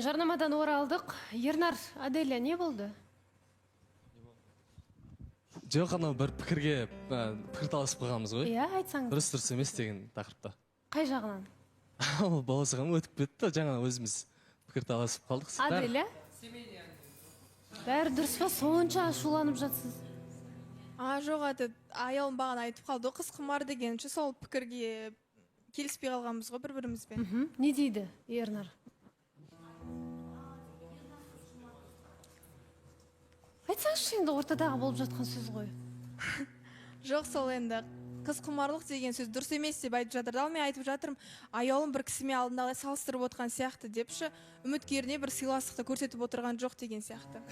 жарнамадан оралдық. Ернар, Аделя, не болды? Жоқ, анау бір пікірталасып қалғанбыз ғой. Иә, айтсаңыз. Дұрыс емес деген тақырыпта. Қай жағынан? Ол баласыған өтіп кетті, жаңа өзіміз пікірталасып қалдық. Аделя? Бәрі дұрыс па? Сонша ашуланып жатсыз. Жоқ, аялым бағана айтып қалды, қыз құмар дегенше сол пікірге келіспей қалғанбыз ғой бір-бірімізбен. Не дейді, Ернар? Айтсаңызшы, енді ортадағы болып жатқан сөз ғой. Жоқ, сол енді қыз құмарлық деген сөз дұрыс емес деп айтып жатыр. Ал мен айтып жатырмын, аялым бір кісіме алдында салыстырып отқан сияқты депші, үміткеріне бір сыйластықты көрсетіп отырған жоқ деген сияқты.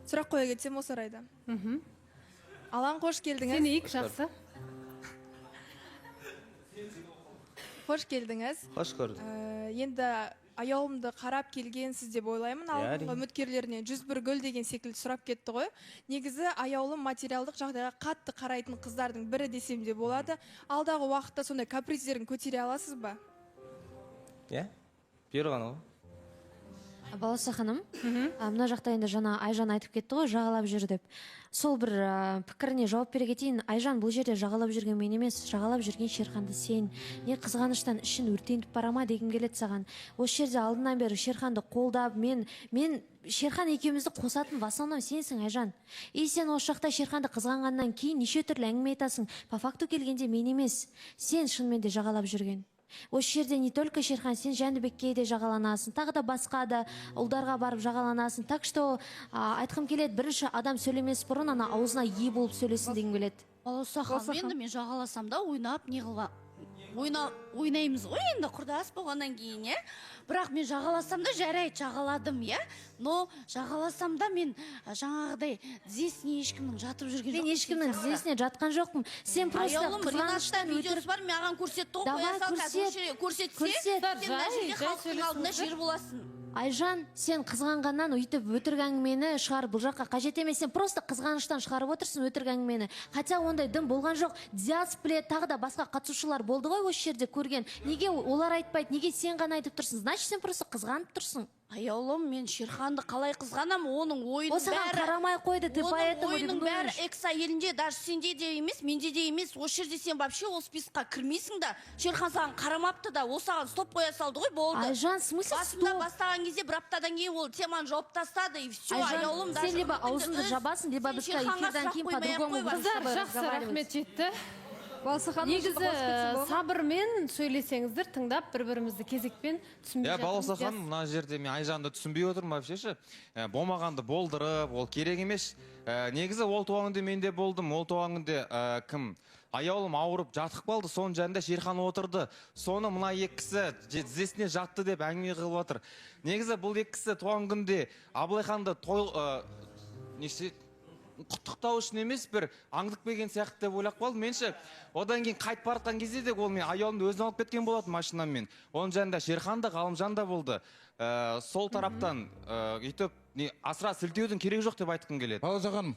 Сұрақ қоя кетсем осы орайда. Алан, қош келдіңіз. Сенейік, жақсы. Қош келдіңіз. Қош көрдік. Енді аялымды қарап келгенсіз деп ойлаймын. Алдыңғы үміткерлеріне 101 гүл деген секілді сұрап кетті ғой. Негізі аялым материалдық жағдайға қатты қарайтын қыздардың бірі десем де болады. Алдағы уақытта сондай каприздерін көтере аласыз ба? Бұйырған ғой. Баласа ханым, мына жақта енді жаңа Айжан айтып кетті ғой, жағалап жүр деп. Сол бір пікіріне жауап бере кетейін. Айжан, бұл жерде жағалап жүрген мен емес, жағалап жүрген Шерханды сен. Не қызғаныштан ішін өртеніп барама дегім келеді саған. Осы жерде алдынан бері Шерханды қолдап, мен Шерхан екеумізді қосатын в основном сенсің, Айжан. И сен осы жақта Шерханды қызғанғаннан кейін неше түрлі әңгіме айтасың. По факту келгенде мен емес, сен шынымен де жағалап жүрген. Осы жерде не только Шерхан, сен Жәнібекке де жағаланасың, тағы да басқа да ұлдарға барып жағаланасың. Так что айтқым келеді, бірінші адам сөйлемес бұрын ана аузына ие болып сөйлесін дегім келеді. Баласа ханым, енді мен жағаласам да ойнап не қылба. Ойнаймыз ғой енді құрдас болғаннан кейін, бірақ мен жағаласам да жарайды, жағаладым, но жағаласам да мен жаңағыдай тізесіне ешкімнің жатып жүрген жоқ. Мен ешкімнің тізесіне жатқан жоқпын. Сен просто қызғаныштан видеосы бар, маған көрсетті ғой, көрсетсе, сен мына жерде халықтың алдында жер боласың. Айжан, сен қызғанғаннан өйтіп өтірік әңгімені шығарып бұл жаққа қажет емес. Сен просто қызғаныштан шығарып отырсың өтірік әңгімені. Хотя ондай дым болған жоқ. Диас білет, тағы да басқа қатысушылар болды ғой осы жерде көрген. Неге олар айтпайды, неге сен ғана айтып тұрсың? Значит, сен просто қызғанып тұрсың. Аялым, мен Шерханды қалай қызғанам, оның ойының бәрі... Осыған қарамай қойды, ты поэтому... Оның ойының бәрі экс-әйелінде, даже сенде де емес, менде де емес. Осы жерде сен вообще ол списокқа кірмейсің да. Шерхан саған қарамапты да, осыған стоп қоя салды ғой, болды. Айжан, смысл стоп? Басында бастаған кезде бір аптадан кейін ол теманы жауып тастады, и все, аялым... Айжан, сен либо аузыңды жабасың, либо біз эфирдан кейін по-другому Қыздар, жақсы, рахмет жетті. Негізі сабырмен сөйлесеңіздер, тыңдап, бір-бірімізді кезекпен түсінбей жатырмыз. Баласа ханым, мына жерде мен Айжанды түсінбей отырмын вообще-ше. Болмағанды болдырып, ол керек емес. Негізі ол туған күнде мен де болдым. Ол туған күнде кім? Аялым ауырып жатып қалды, соның жанында Шерхан отырды. Соны мына екі кісі тізесіне жатты деп әңгіме қылып отыр. Негізі бұл екі кісі туған күнде Абылайханды құттықтау үшін емес, бір аңдық берген сияқты деп ойлап қалдым. Менше одан кейін қайтып баратқан кезде де ол мен аялымды өзін алып кеткен болады машинамен. Оның жанында Шерхан да Ғалымжан да болды. Сол тараптан өйтіп асыра сілтеудің керек жоқ деп айтқым келеді. Баласа ханым.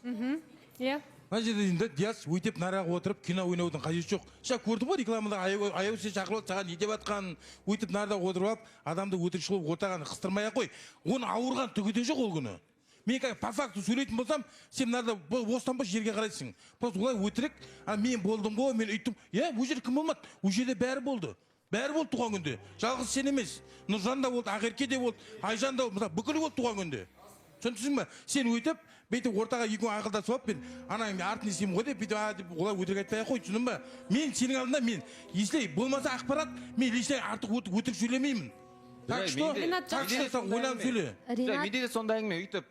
Иә. Мына жерде енді Диас өйтеп нараға отырып кино ойнаудың қажеті жоқ. Көрдің ғой рекламада аяу сен шақырып саған не деп жатқанын, өйтіп нарада отырып алып, адамды өтірікші болып отырғанын қыстырмай-ақ қой. Оны ауырған түгі де жоқ ол күні. Мен по факту сөйлейтін болсам, сен нарда бостан бос жерге қарайсың. Просто олай өтірік, мен болдым ғой, мен үйттім. Ол жер кім болмады? Ол жерде бәрі болды. Бәрі болды туған күнде. Жалғыз сен емес. Нұржан да болды, Ақерке де болды, Айжан да болды, бүкілі болды туған күнде. Түсінсің ба? Сен өйтіп, бейтіп ортаға екеуін ақылдасып алып, мен анаң артын естеймін ғой деп, бүйтіп олай өтірік айтпай қой, түсіндің ба? Мен сенің алдында, мен если болмаса ақпарат, мен лишний артық өтірік сөйлемеймін. Так что, ойланып сөйле. Менде де сондай әңгіме өйтіп,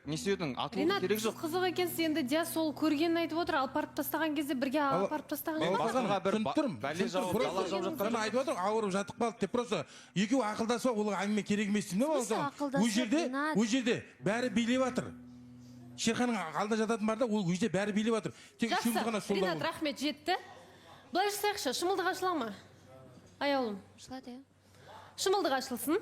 не істеудің атылуы керек жоқ. Ринат, қызық екенсіз, енді Диас сол көргенін айтып отыр, алып барып тастаған кезде бірге алып барып тастаған Мен басқаға бір бәле жауып, бала жауып жатқан. Айтып отыр, ауырып жатып қалды деп, просто екеуі ақылдасып, ол әңгіме керек емес деймін ба? Ол жерде бәрі билеп жатыр. Шерханның алдында жататын бар да, ол жерде бәрі билеп жатыр. Жақсы, Ринат, рахмет жетті. Былай жасайықшы, шымылдық ашыла ма? Аялым. Ашылады, Шымылдық ашылсын.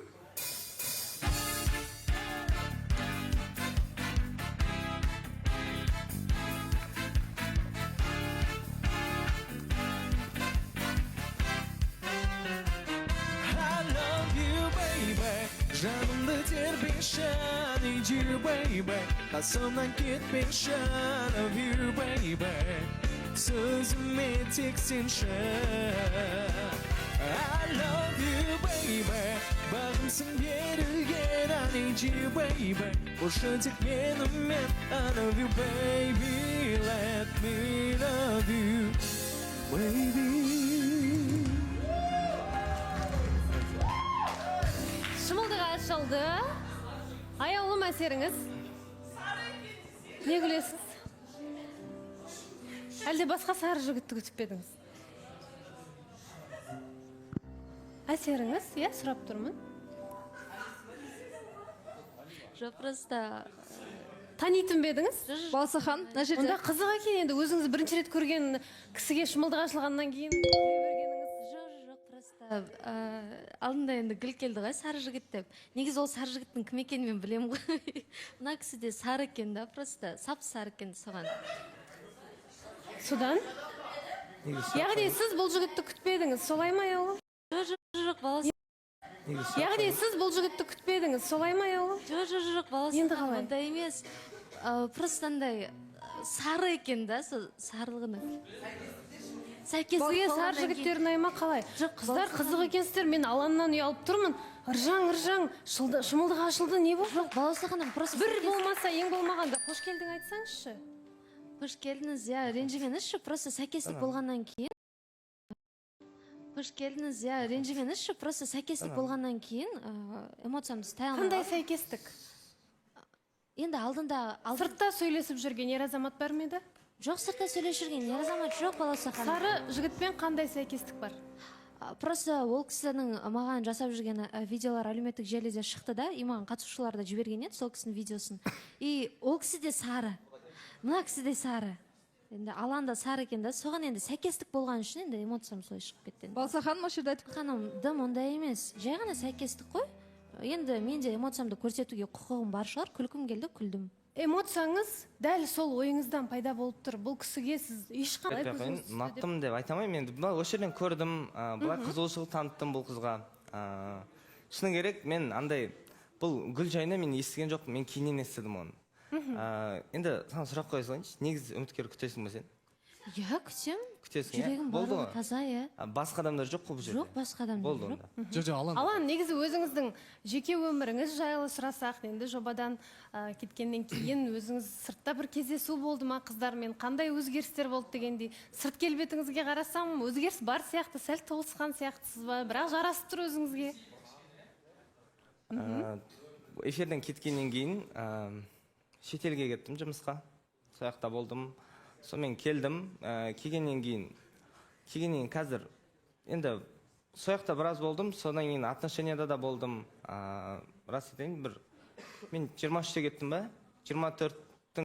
I love you, baby. Жанымды тербеші, I need you baby. Қасымнан кетпеші, I love you baby. Сөзіме тек сенші, I love you baby. Бағымсың берілген, I need you baby. Қошы тек менімен, I love you baby. Let me love you baby. Шымылдық ашылды. Аяулым әсеріңіз? Не күлесіз? Әлде басқа сары жігітті күтіп пе едіңіз? Әсеріңіз? Иә, сұрап тұрмын. жоқ просто Танитын бе едіңіз? Балсахан, мына жерде Онда қызық екен, енді өзіңіз бірінші рет көрген кісіге шымылдық ашылғаннан кейін күле бергеніңіз. жоқ просто алдында енді гүл келді ғой сары жігіт деп. Негізі ол сары жігіттің кім екенін мен білемін ғой. Мына кісі де сары екен да, просто сап сары екен соған. Содан? Яғни сіз бұл жігітті күтпедіңіз, солай ма аяулым? жоқ баласы. Яғни сіз бұл жігітті күтпедіңіз, солай ма аяулым? жоқ баласы. Енді қалай? Ондай емес. Просто андай сары екен да, сол сарылығының. Сізге сары жігіттер ұнайма қалай? Қыздар қызық екенсіздер, мен алаңнан ұялып тұрмын. Ыржаң, шымылдық ашылды, не болды? Жоқ, баласы ханым, просто Бір болмаса, ең болмағанда, қош келдің айтсаңызшы. қош келдіңіз, иә, ренжімеңізші, просто сәйкестік болғаннан кейін. Қош келдіңіз, иә, ренжімеңізші, просто сәйкестік болғаннан кейін эмоциямды ұстай алмай Қандай қалдым. сәйкестік? Енді алдында Сыртта сөйлесіп жүрген ер азамат бар ма еді? жоқ, сыртта сөйлесіп жүрген ер азамат жоқ, баласы ханым. Сары жігітпен қандай сәйкестік бар? Просто ол кісінің маған жасап жүрген видеолар әлеуметтік желіде шықты да, и маған қатысушылар да жіберген еді сол кісінің видеосын. И ол кісі де сары, мына кісі де сары. Енді аланда сары екен да, соған енді сәйкестік болған үшін енді эмоциям солай шығып кетті. Балсахан осы жерде айтып Ханым, дым ондай емес, жай ғана сәйкестік қой. Енді менде эмоциямды көрсетуге құқығым бар шығар, күлкім келді, күлдім. Эмоцияңыз дәл сол ойыңыздан пайда болып тұр. Бұл кісіге сіз ешқандай көзіңіз түсті деп. Ұнаттым деп айта алмаймын енді. Осы жерден көрдім, былай қызығушылық таныттым бұл қызға. Шыны керек, мен андай бұл гүл жайына мен естіген жоқпын, мен кейіннен естідім оны. Енді саған сұрақ қоя салайыншы, негізі үміткер күтесің бе сен? Иә, күтем. Күтесің, иә? Жүрегім Болды барлығы ғой? таза, иә. Басқа адамдар жоқ қой бұл жерде? Жоқ, басқа адамдар Болды жоқ. онда. Жоқ, алан. Алан, негізі өзіңіздің жеке өміріңіз жайлы сұрасақ, енді жобадан кеткеннен кейін өзіңіз сыртта бір кездесу болды ма қыздармен, қандай өзгерістер болды дегендей. Сырт келбетіңізге қарасам, өзгеріс бар сияқты, сәл толысқан сияқтысыз ба, бірақ жарасып тұр өзіңізге. Эфирден кеткеннен кейін шетелге кеттім жұмысқа. Сол жақта болдым. Сонымен келдім, келгеннен кейін қазір енді сол жақта біраз болдым, содан кейін отношенияда да болдым. Рас айтайын, мен 23-те кеттім ба? 24